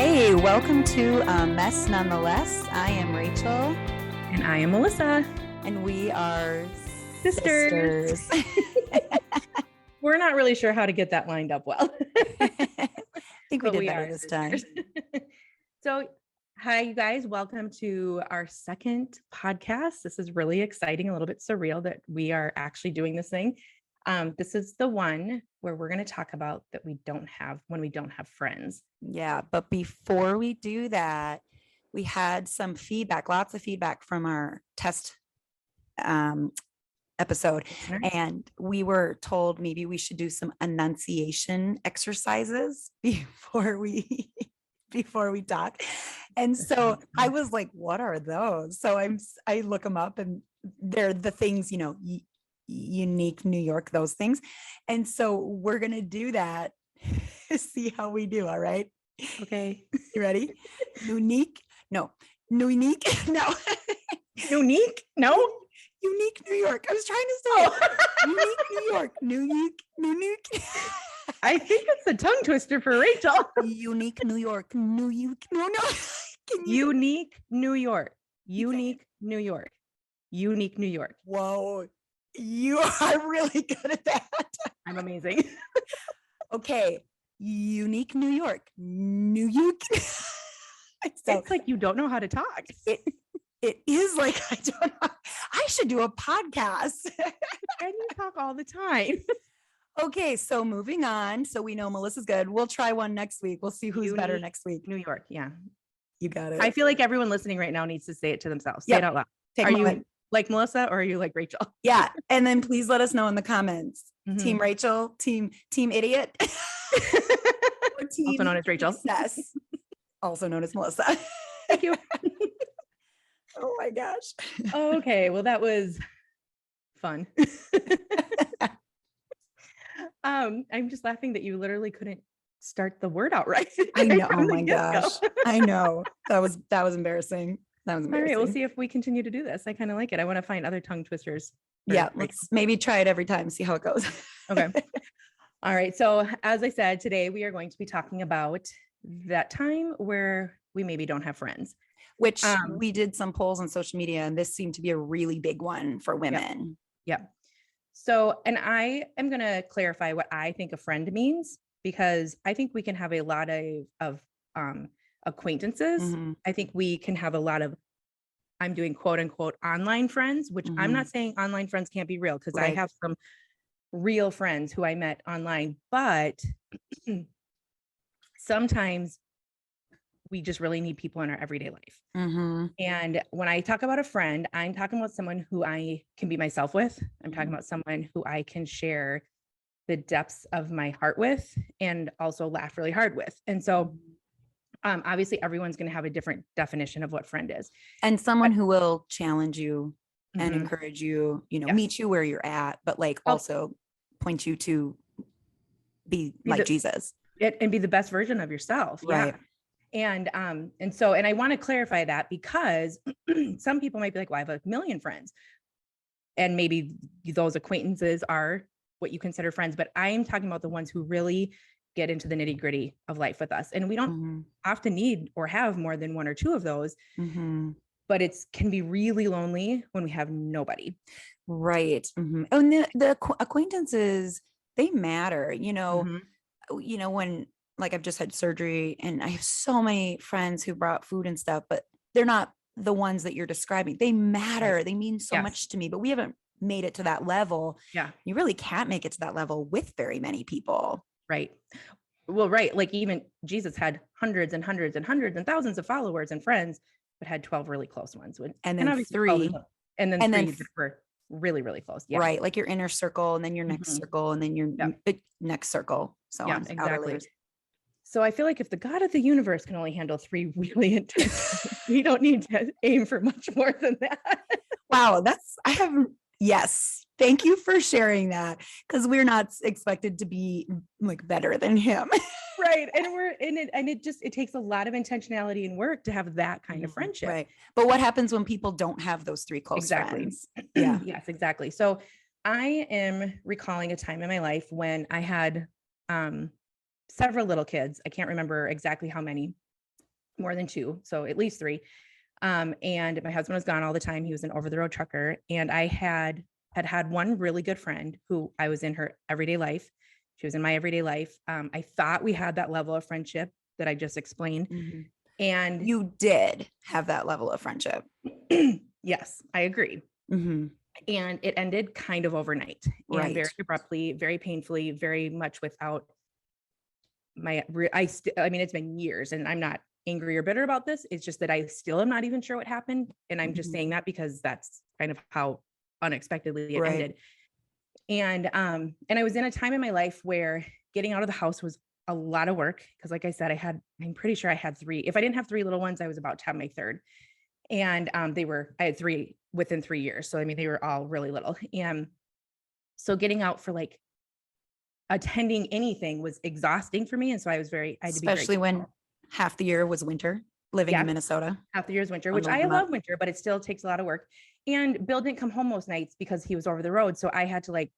Hey, welcome to Mess Nonetheless. I am Rachel. And I am Melissa. And we are sisters. We're not really sure how to get that lined up well. I think we did better this time. So, hi, you guys. Welcome to our second podcast. This is really exciting, a little bit surreal that we are actually doing this thing. This is the one where we're going to talk about that we don't have when we don't have friends. Yeah, but before we do that, we had some feedback, lots of feedback from our test episode. And we were told maybe we should do some enunciation exercises before we talk. And so I was like, what are those? So I look them up and they're the things, unique New York, those things. And so we're going to do that. See how we do. All right. Okay. You ready? Unique. No. Unique. No. Unique. No. Unique New York. I was trying to say unique New York. Unique. I think it's a tongue twister for Rachel. Unique New York. No. Unique New York. Unique New York. Unique New York. Whoa. You are really good at that. I'm amazing. Okay. Unique New York. New York. It's like you don't know how to talk. It is like I don't know. I should do a podcast. And you talk all the time. Okay, so moving on. So we know Melissa's good. We'll try one next week. We'll see who's better next week. New York. Yeah. You got it. I feel like everyone listening right now needs to say it to themselves. Say it out loud. Are you like Melissa or are you like Rachel? Yeah. And then please let us know in the comments. Mm-hmm. Team Rachel, team idiot. Or team also known as Rachel. Success. Also known as Melissa. Thank you. Oh my gosh. Okay. Well, that was fun. I'm just laughing that you literally couldn't start the word out right. I know. Oh my gosh. I know. That was embarrassing. All right. We'll see if we continue to do this. I kind of like it. I want to find other tongue twisters. Yeah. Let's maybe try it every time. See how it goes. Okay. All right. So as I said, today we are going to be talking about that time where we maybe don't have friends. Which we did some polls on social media, and this seemed to be a really big one for women. Yeah. So, and I am going to clarify what I think a friend means, because I think we can have a lot of acquaintances. Mm-hmm. I think we can have a lot of, I'm doing quote unquote online friends, which I'm not saying online friends can't be real, because I have some real friends who I met online, but sometimes we just really need people in our everyday life. Mm-hmm. And when I talk about a friend, I'm talking about someone who I can be myself with. I'm talking about someone who I can share the depths of my heart with and also laugh really hard with. And so obviously everyone's going to have a different definition of what friend is. And someone who will challenge you and encourage you, meet you where you're at, but like also point you to be like Jesus. And be the best version of yourself. Right. Yeah. And I want to clarify that, because some people might be like, well, I have a million friends, and maybe those acquaintances are what you consider friends, but I am talking about the ones who really get into the nitty gritty of life with us. And we don't often need or have more than one or two of those, but it can be really lonely when we have nobody. Right. Mm-hmm. And the acquaintances, they matter, when, like, I've just had surgery and I have so many friends who brought food and stuff, but they're not the ones that you're describing. They matter. Right. They mean so much to me, but we haven't made it to that level. Yeah. You really can't make it to that level with very many people. Right. Well, right. Like even Jesus had hundreds and hundreds and hundreds and thousands of followers and friends, but had 12 really close ones. And then three. And then three that were really, really close. Yeah. Right. Like your inner circle, and then your next circle, and then your next circle. So on. Exactly. So I feel like if the God of the universe can only handle three really intense, we don't need to aim for much more than that. Wow. Yes. Thank you for sharing that, because we're not expected to be like better than him. Right. And we're in it. And it takes a lot of intentionality and work to have that kind of friendship. Right. But what happens when people don't have those three close friends? Yeah. Yes, exactly. So I am recalling a time in my life when I had, several little kids. I can't remember exactly how many. more than 2, so at least 3. And my husband was gone all the time. He was an over the road trucker. And I had one really good friend who I was in her everyday life. She was in my everyday life. I thought we had that level of friendship that I just explained. Mhm. And You did have that level of friendship. yes, I agree. Mm-hmm. And it ended kind of overnight and very Right. abruptly, very painfully, very much without I mean, it's been years and I'm not angry or bitter about this. It's just that I still am not even sure what happened. And I'm just Mhm. saying that because that's kind of how unexpectedly it Right. ended. And I was in a time in my life where getting out of the house was a lot of work. Cause like I said, I'm pretty sure I had 3. If I didn't have 3 little ones, I was about to have my 3rd. And I had 3 within 3 years. So I mean, they were all really little. And so getting out for like attending anything was exhausting for me. And so I had to be very Especially when careful. half the year was winter living in Yeah, Minnesota half the year is winter, on which the I limit. love winter, but it still takes a lot of work. And Bill didn't come home most nights because he was over the road. So I had to like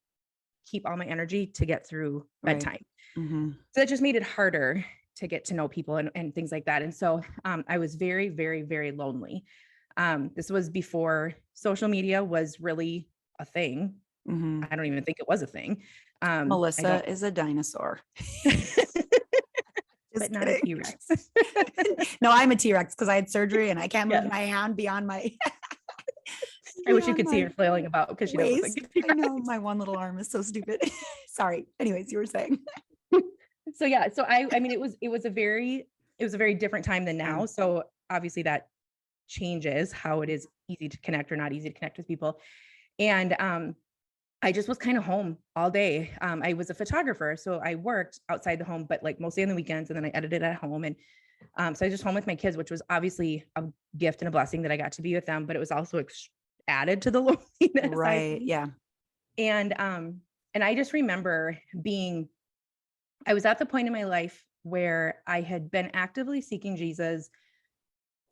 keep all my energy to get through Right. bedtime. Mm-hmm. So that just made it harder to get to know people and things like that. And so I was very, very, very lonely. This was before social media was really a thing. Mm-hmm. I don't even think it was a thing. I Melissa don't, is a dinosaur. but Just not a kidding. T-Rex. No, I'm a T-Rex because I had surgery and I can't move Yeah. my hand beyond my I wish you beyond could see my her flailing about because she don't look like waist. a I know T-Rex. my one little arm is so stupid. Sorry. Anyways, you were saying. So yeah, so I mean it was a very different time than Yeah. now. So obviously that changes how it is easy to connect or not easy to connect with people. And I just was kind of home all day. I was a photographer, so I worked outside the home, but like mostly on the weekends, and then I edited at home. And so I was just home with my kids, which was obviously a gift and a blessing that I got to be with them, but it was also added to the loneliness. Right. Yeah. And I just remember I was at the point in my life where I had been actively seeking Jesus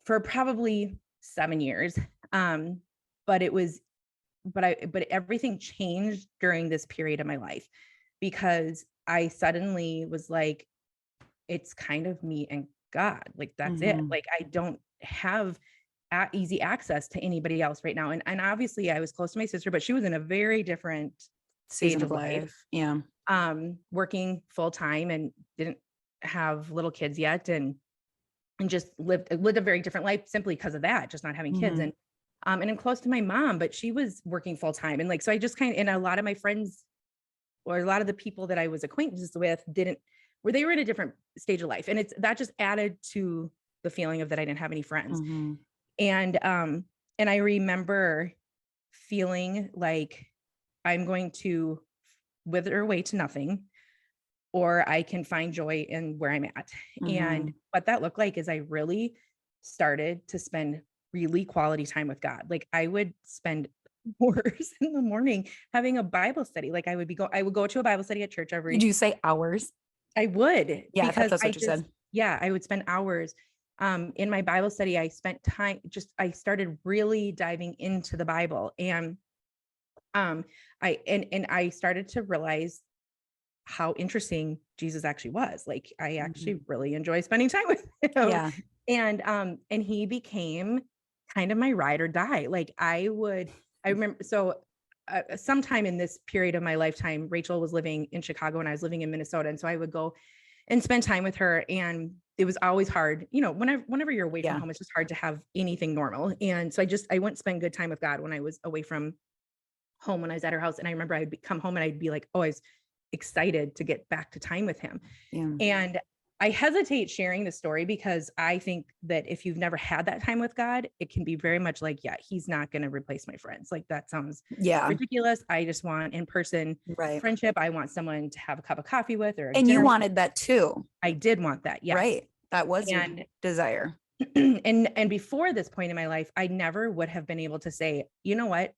for probably 7 years. Um, but it was, but everything changed during this period of my life because I suddenly was like, it's kind of me and God. Like, that's it. Mhm. Like, I don't have easy access to anybody else right now. And obviously I was close to my sister, but she was in a very different Season stage of of life, life. Yeah. working full time and didn't have little kids yet. And just lived a very different life simply because of that, just not having kids. Mhm. And I'm close to my mom, but she was working full time. And like, so I just and a lot of my friends or a lot of the people that I was acquaintances with they were in a different stage of life. And that just added to the feeling of that I didn't have any friends. Mhm. And I remember feeling like I'm going to wither away to nothing, or I can find joy in where I'm at. And Mhm. what that looked like is I really started to spend really quality time with God. Like I would spend hours in the morning having a Bible study. Like I would go to a Bible study at church Did you say hours? I would, Yeah, I thought because that's what you said. I would spend hours in my Bible study. I started really diving into the Bible. And I started to realize how interesting Jesus actually was. Like I actually Mhm. really enjoy spending time with him. Yeah. And he became kind of my ride or die. Like I remember, so sometime in this period of my lifetime, Rachel was living in Chicago and I was living in Minnesota. And so I would go and spend time with her. And it was always hard, whenever you're away from Yeah. home, it's just hard to have anything normal. And so I wouldn't spend good time with God when I was away from home, when I was at her house. And I remember come home and I'd be like, oh, I was excited to get back to time with him. Yeah. And I hesitate sharing the story because I think that if you've never had that time with God, it can be very much like, yeah, he's not going to replace my friends. Like that sounds Yeah. ridiculous. I just want in-person Right. friendship. I want someone to have a cup of coffee with or a And you dinner with. wanted that too, I did want that. Yes. right? That was your And desire. and before this point in my life, I never would have been able to say, you know what?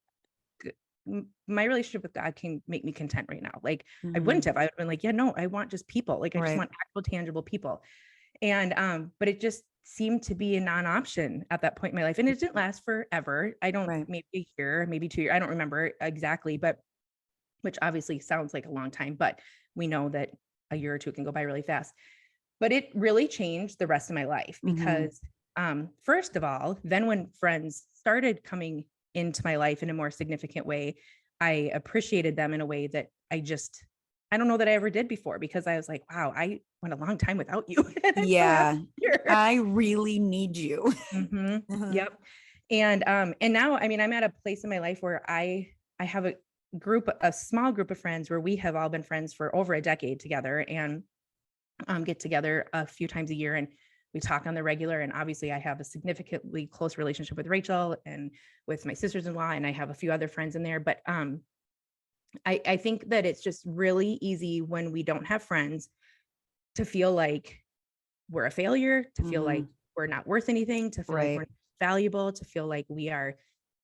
My relationship with God can make me content right now. Like I wouldn't Mhm. have. I would have been like, yeah, no, I want just people. Like I just Right. want actual tangible people. And but it just seemed to be a non-option at that point in my life. And it didn't last forever. Right. Maybe a year, maybe 2 years. I don't remember exactly, but which obviously sounds like a long time, but we know that a year or two can go by really fast. but it really changed the rest of my life because first of all, then when friends started coming into my life in a more significant way, I appreciated them in a way that I don't know that I ever did before, because I was like, wow, I went a long time without you. And I'm so happy Yeah. you're here. I really need you. Yep. And now, I mean, I'm at a place in my life where I have a small group of friends where we have all been friends for over a decade together, and get together a few times a year, and we talk on the regular. And obviously I have a significantly close relationship with Rachel and with my sisters-in-law, and I have a few other friends in there. But I think that it's just really easy when we don't have friends to feel like we're a failure, to feel like we're not worth anything, to feel like we're Right. not valuable, to feel like we are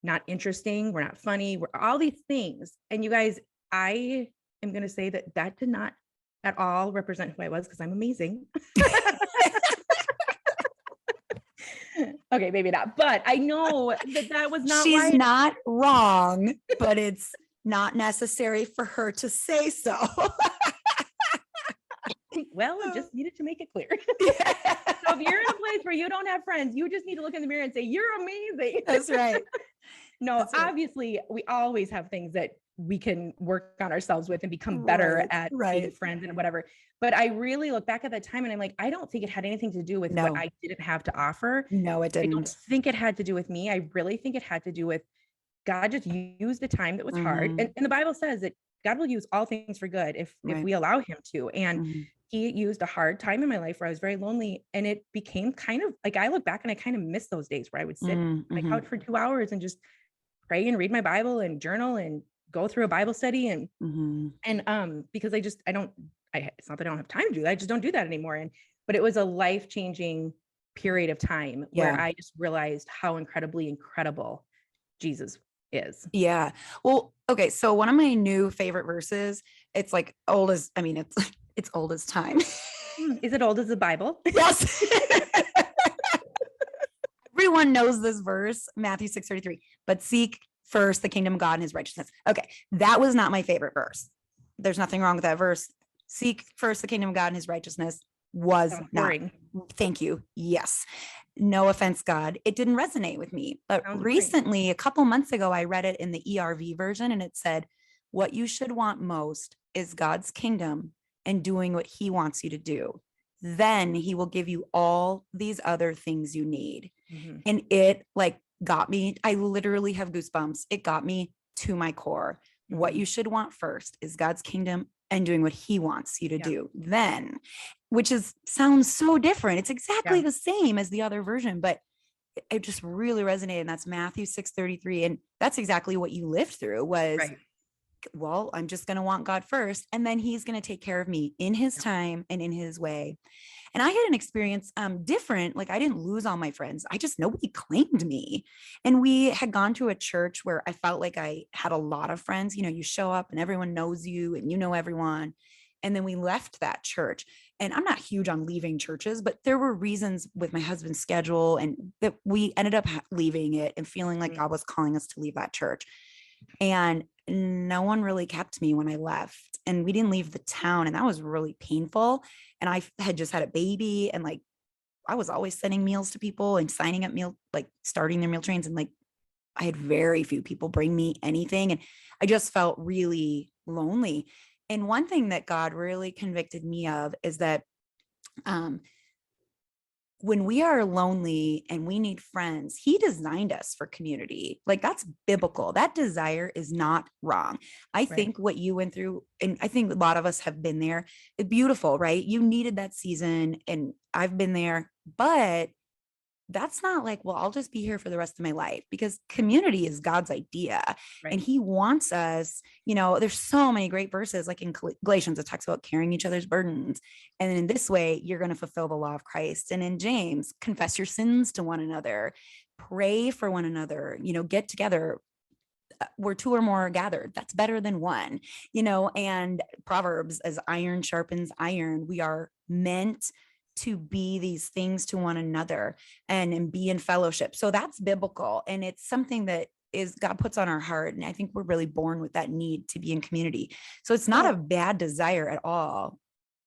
not interesting, we're not funny, we're all these things. And you guys, I am going to say that that did not at all represent who I was, because I'm amazing. Okay, maybe not, but I know that that was not She's why. not wrong, but it's not necessary for her to say so. Well, I just needed to make it clear. So if you're in a place where you don't have friends, you just need to look in the mirror and say, you're amazing. That's right. No, That's right. obviously we always have things that we can work on ourselves with and become better at being friends and whatever. But I really look back at that time and I'm like, I don't think it had anything to do with what I didn't have to offer. No, it I don't didn't. think it had to do with me. I really think it had to do with God just used the time that was hard. And the Bible says that God will use all things for good if we allow him to. And he used a hard time in my life where I was very lonely. And it became kind of like, I look back and I kind of miss those days where I would sit on my couch for 2 hours and just pray and read my Bible and journal and go through a Bible study. And because it's not that I don't have time to do that. I just don't do that anymore. But it was a life-changing period of time where I just realized how incredibly incredible Jesus is. Yeah. Well, okay. So one of my new favorite verses, it's like old as, I mean, it's old as time. Is it old as the Bible? Yes. Everyone knows this verse, Matthew 6:33, but seek first the kingdom of God and his righteousness. Okay. That was not my favorite verse. There's nothing wrong with that verse. Seek first the kingdom of God and his righteousness was not. Thank you. Yes. No offense, God. It didn't resonate with me. But recently, a couple months ago, I read it in the ERV version, and it said, what you should want most is God's kingdom and doing what he wants you to do. Then he will give you all these other things you need. And it like got me. I literally have goosebumps. It got me to my core. What you should want first is God's kingdom and doing what he wants you to do then, which sounds so different. It's exactly the same as the other version, but it just really resonated. And that's Matthew 6:33. And that's exactly what you lived through was, well, I'm just going to want God first. And then he's going to take care of me in his time and in his way. And I had an experience different. Like I didn't lose all my friends. Nobody claimed me. And we had gone to a church where I felt like I had a lot of friends. You know, you show up and everyone knows you and you know everyone. And then we left that church. And I'm not huge on leaving churches, but there were reasons with my husband's schedule and that we ended up leaving it and feeling like God was calling us to leave that church. And no one really kept me when I left, and we didn't leave the town. And that was really painful. And I had just had a baby, and like, I was always sending meals to people and signing up starting their meal trains. And like, I had very few people bring me anything. And I just felt really lonely. And one thing that God really convicted me of is that, when we are lonely and we need friends, he designed us for community. Like that's biblical. That desire is not wrong. I think what you went through, and I think a lot of us have been there, it's beautiful, right? You needed that season and I've been there, but that's not like, well, I'll just be here for the rest of my life, because community is God's idea. And he wants us, there's so many great verses, like in Galatians, it talks about carrying each other's burdens. And in this way, you're going to fulfill the law of Christ. And in James, confess your sins to one another, pray for one another, get together where two or more are gathered. That's better than one, and Proverbs, as iron sharpens iron, we are meant to be these things to one another and be in fellowship. So that's biblical. And it's something that is God puts on our heart. And I think we're really born with that need to be in community. So it's not a bad desire at all.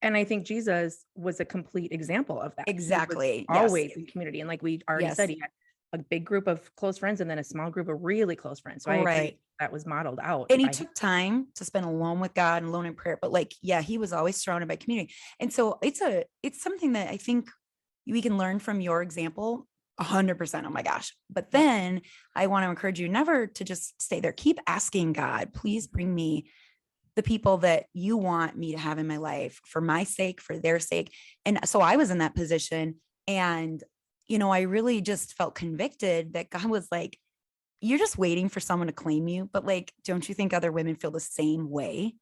And I think Jesus was a complete example of that. He was Exactly. Yes. always in community. And like we already said, Yes. he had a big group of close friends and then a small group of really close friends. So I agree Right. that was modeled out And he by him. took time to spend alone with God and alone in prayer. But like, yeah, he was always surrounded by community. And so it's something that I think we can learn from your example 100%. Oh my gosh. But Yep. then I want to encourage you never to just stay there. Keep asking God, please bring me the people that you want me to have in my life for my sake, for their sake. And so I was in that position. And, I really just felt convicted that God was like, you're just waiting for someone to claim you. But like, don't you think other women feel the same way?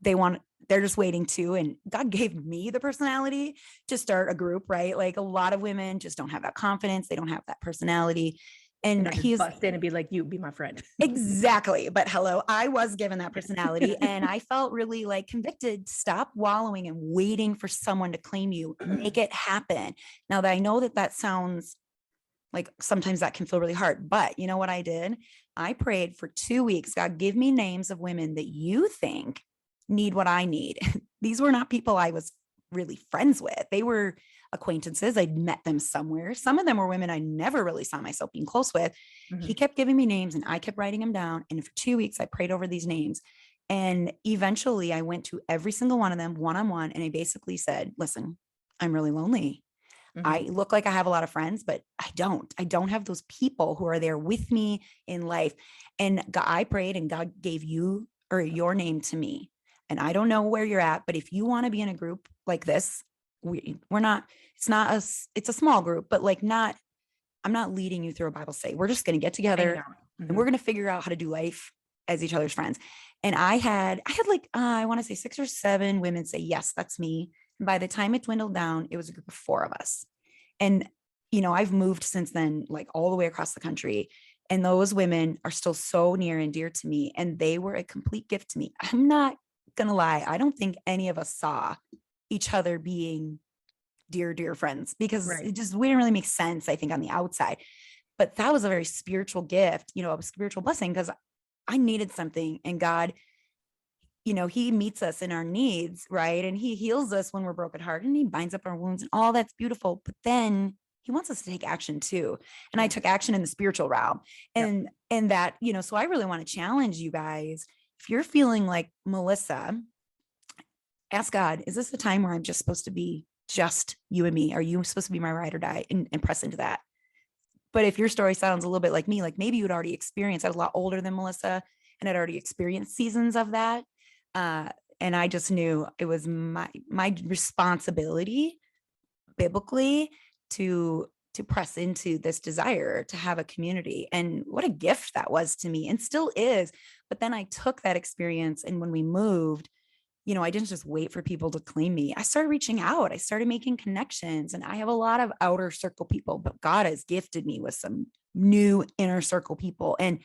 They're just waiting too. And God gave me the personality to start a group, right? Like a lot of women just don't have that confidence. They don't have that personality. You And know, just bust in and be like, you be my friend. exactly. But hello, I was given that personality and I felt really like convicted. Stop wallowing and waiting for someone to claim you. Make it happen. Now that I know that sounds like sometimes that can feel really hard, but you know what I did? I prayed for 2 weeks. God, give me names of women that you think need what I need. These were not people I was really friends with. They were acquaintances. I'd met them somewhere. Some of them were women I never really saw myself being close with. He kept giving me names and I kept writing them down. And for 2 weeks, I prayed over these names. And eventually I went to every single one of them one-on-one. And I basically said, listen, I'm really lonely. I look like I have a lot of friends, but I don't. I don't have those people who are there with me in life. And I prayed and God gave you or your name to me. And I don't know where you're at, but if you want to be in a group like this, we're not, it's a small group, but like I'm not leading you through a Bible study. We're just going to get together and we're going to figure out how to do life as each other's friends. And I had like, I want to say 6 or 7 women say, yes, that's me. And by the time it dwindled down, it was a group of 4 of us. And, I've moved since then, like all the way across the country. And those women are still so near and dear to me. And they were a complete gift to me. I'm not going to lie. I don't think any of us saw each other being dear, dear friends because Right. it just wouldn't really make sense, I think, on the outside. But that was a very spiritual gift, a spiritual blessing because I needed something and God, he meets us in our needs, right? And he heals us when we're brokenhearted and he binds up our wounds and all that's beautiful. But then he wants us to take action too. And I took action in the spiritual realm and that, so I really want to challenge you guys. If you're feeling like Melissa, ask God, is this the time where I'm just supposed to be just you and me? Are you supposed to be my ride or die and press into that? But if your story sounds a little bit like me, like maybe you'd already experienced, I was a lot older than Melissa and I'd already experienced seasons of that. And I just knew it was my responsibility biblically to press into this desire to have a community. And what a gift that was to me and still is. But then I took that experience and when we moved, I didn't just wait for people to claim me. I started reaching out. I started making connections and I have a lot of outer circle people, but God has gifted me with some new inner circle people. And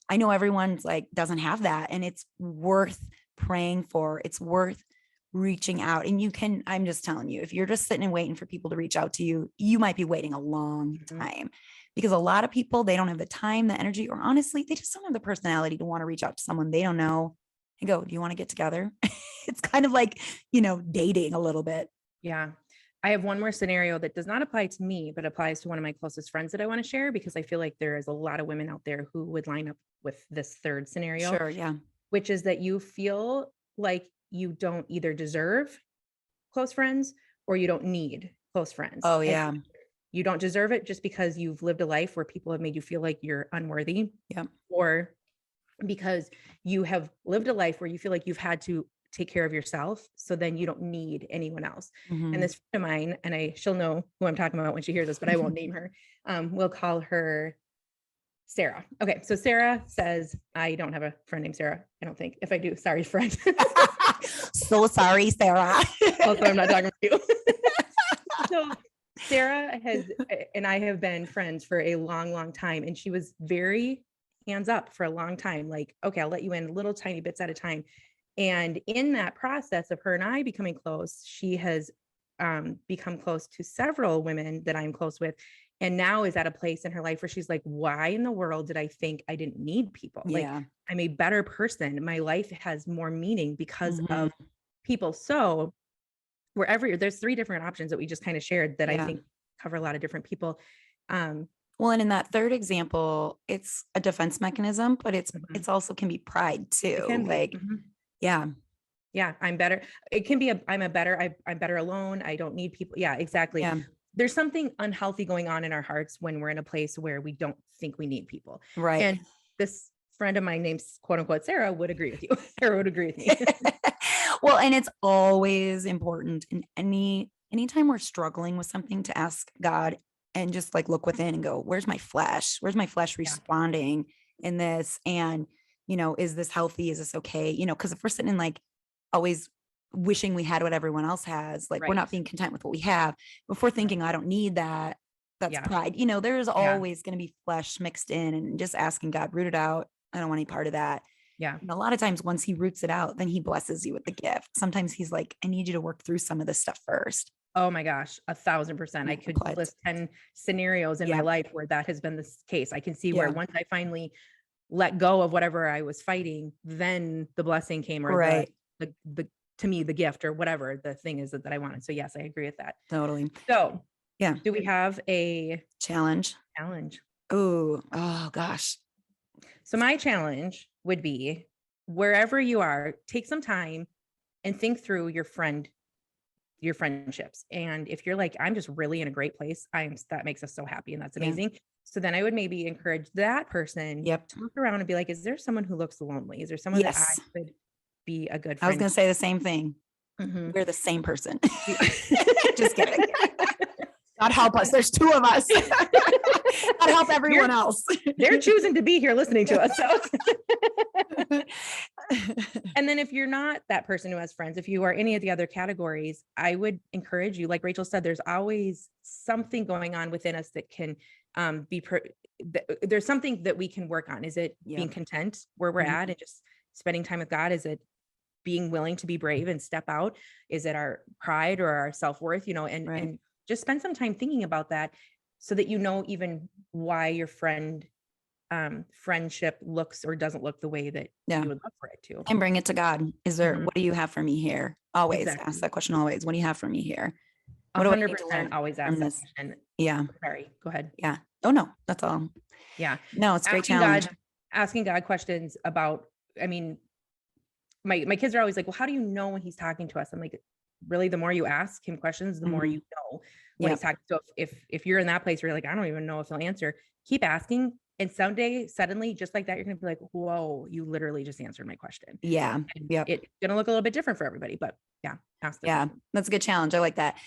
I know everyone's like, doesn't have that. And it's worth praying for. It's worth reaching out. And I'm just telling you, if you're just sitting and waiting for people to reach out to you, you might be waiting a long time because a lot of people, they don't have the time, the energy, or honestly, they just don't have the personality to want to reach out to someone they don't know and go, do you want to get together? It's kind of like, dating a little bit. Yeah. I have one more scenario that does not apply to me, but applies to one of my closest friends that I want to share because I feel like there is a lot of women out there who would line up with this third scenario. Sure. Yeah. Which is that you feel like you don't either deserve close friends or you don't need close friends. Oh, yeah. And you don't deserve it just because you've lived a life where people have made you feel like you're unworthy. Yeah. Or because you have lived a life where you feel like you've had to take care of yourself. So then you don't need anyone else. And this friend of mine, and she'll know who I'm talking about when she hears this, but I won't name her. We'll call her Sarah. Okay. So Sarah says, I don't have a friend named Sarah. I don't think. If I do, sorry, friend. So sorry, Sarah. Also, I'm not talking to you. So Sarah and I have been friends for a long, long time. And she was very hands up for a long time. Like, okay, I'll let you in little tiny bits at a time. And in that process of her and I becoming close, she has become close to several women that I'm close with. And now is at a place in her life where she's like, why in the world did I think I didn't need people? Yeah. Like, I'm a better person. My life has more meaning because of people. So wherever there's 3 different options that we just kind of shared that I Yeah. think cover a lot of different people. Well, and in that third example, it's a defense mechanism, but Mhm. it's also can be pride It too. can be. Like, yeah, Yeah, I'm better. It can be I'm better alone. I don't need people. Yeah, exactly. yeah, There's something unhealthy going on in our hearts when we're in a place where we don't think we need people. right. And this friend of mine named quote unquote Sarah would agree with you. Sarah would agree with me. Well, and it's always important in anytime we're struggling with something to ask God and just like look within and go, where's my flesh? Where's my flesh Yeah. responding in this? And, is this healthy? Is this okay? Because if we're sitting in like always wishing we had what everyone else has, like we're not Right. being content with what we have. Before thinking, I don't need that. That's Yeah. pride. There's Yeah. always going to be flesh mixed in, and just asking God, root it out. I don't want any part of that. Yeah. And a lot of times once he roots it out, then he blesses you with the gift. Sometimes he's like, I need you to work through some of this stuff first. Oh my gosh, 1,000%. I could But list 10 scenarios in my yeah, life where that has been the case. I can see where yeah, once I finally let go of whatever I was fighting, then the blessing came, or right. the to me, the gift or whatever the thing is that I wanted. So yes, I agree with that. Totally. So Yeah. do we have a Challenge. challenge? Oh gosh. So my challenge would be, wherever you are, take some time and think through your friendships. And if you're like, I'm just really in a great place, that makes us so happy and that's Yeah. amazing. So then I would maybe encourage that person Yep. to look around and be like, is there someone who looks lonely? Is there someone that I Yes. could be a good I was friend? going to say the same thing. Mhm. We're the same person. Just kidding. God help us. There's 2 of us. God help everyone else. They're choosing to be here listening to us. So. And then if you're not that person who has friends, if you are any of the other categories, I would encourage you, like Rachel said, there's always something going on within us that can there's something that we can work on. Is it being content where we're at and just spending time with God? Is it being willing to be brave and step out? Is it our pride or our self-worth, and just spend some time thinking about that, so that even why your friendship looks or doesn't look the way that you would love for it to. And bring it to God. What do you have for me here? Always ask that question. Always. What do you have for me here? What do I need to 100% learn always ask from that this? question. Yeah. Sorry, go ahead. Yeah. Oh no, that's all. Yeah. No, it's a great challenge. Asking God questions about, my kids are always like, well, how do you know when he's talking to us? I'm like, really, the more you ask him questions, the more you know what he's talking. So if you're in that place where you're like, I don't even know if he'll answer, keep asking. And someday, suddenly, just like that, you're going to be like, whoa, you literally just answered my question. Yeah. Yeah. It's going to look a little bit different for everybody, but ask the question. That's a good challenge. I like that.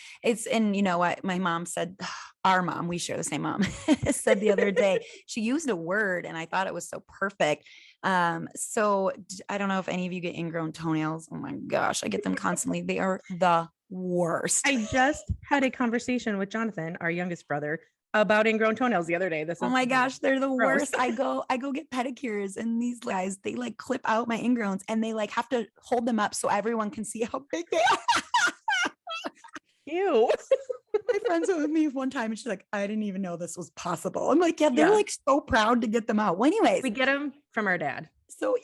And you know what? My mom said, our mom, we share the same mom, said the other day, she used a word and I thought it was so perfect. So I don't know if any of you get ingrown toenails. Oh my gosh, I get them constantly. They are the worst. I just had a conversation with Jonathan, our youngest brother, about ingrown toenails the other day. Oh my gosh, they're the worst. I go get pedicures and these guys, they like clip out my ingrowns and they like have to hold them up so everyone can see how big they are. Ew. My friend's with me one time and she's like, I didn't even know this was possible. I'm like, they're like so proud to get them out. Well, anyways, we get them from our dad. So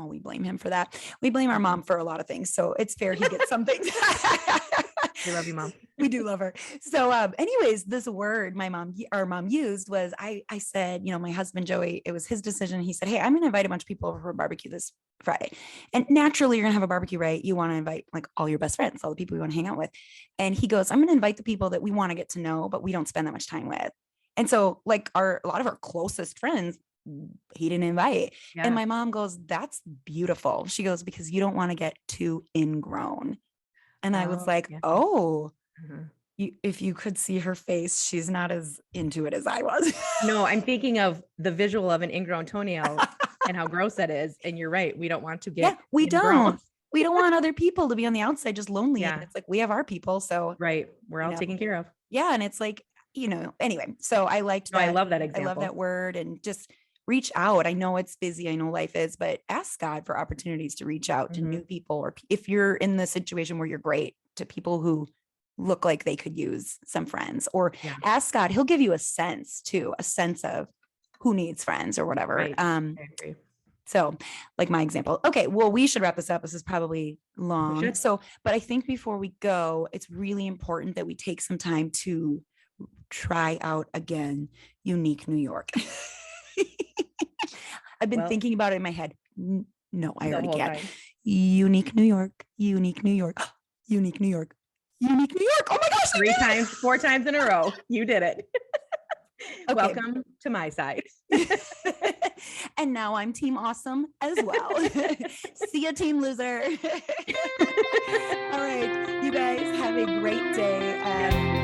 we blame him for that. We blame our mom for a lot of things. So it's fair he gets some things. We love you, Mom. We do love her. So anyways, this word our mom used was, I said, my husband, Joey, it was his decision. He said, hey, I'm going to invite a bunch of people over for a barbecue this Friday. And naturally you're going to have a barbecue, right? You want to invite like all your best friends, all the people you want to hang out with. And he goes, I'm going to invite the people that we want to get to know, but we don't spend that much time with. And so like a lot of our closest friends, he didn't invite. Yeah. And my mom goes, that's beautiful. She goes, because you don't want to get too ingrown. And I was like, if you could see her face, she's not as into it as I was. No, I'm thinking of the visual of an ingrown toenail and how gross that is. And you're right. We don't want to get we don't want other people to be on the outside just lonely. Yeah. And it's like, we have our people. So we're all taken care of. Yeah. And it's like, anyway, so I liked that. I love that example. I love that word, and just reach out. I know it's busy. I know life is, but ask God for opportunities to reach out to new people, or if you're in the situation where you're great, to people who look like they could use some friends, or ask God. He'll give you a sense of who needs friends or whatever. Right. I agree. So like my example. Okay, well, we should wrap this up. This is probably long. should. So, but I think before we go, it's really important that we take some time to try out again unique New York. I've been Well, thinking about it in my head. No, I the already whole can't. time. Unique New York, unique New York, unique New York, unique New York. Oh my gosh. 3 times, 4 times in a row. You did it. Okay. Welcome to my side. And now I'm team awesome as well. See ya, team loser. All right. You guys have a great day.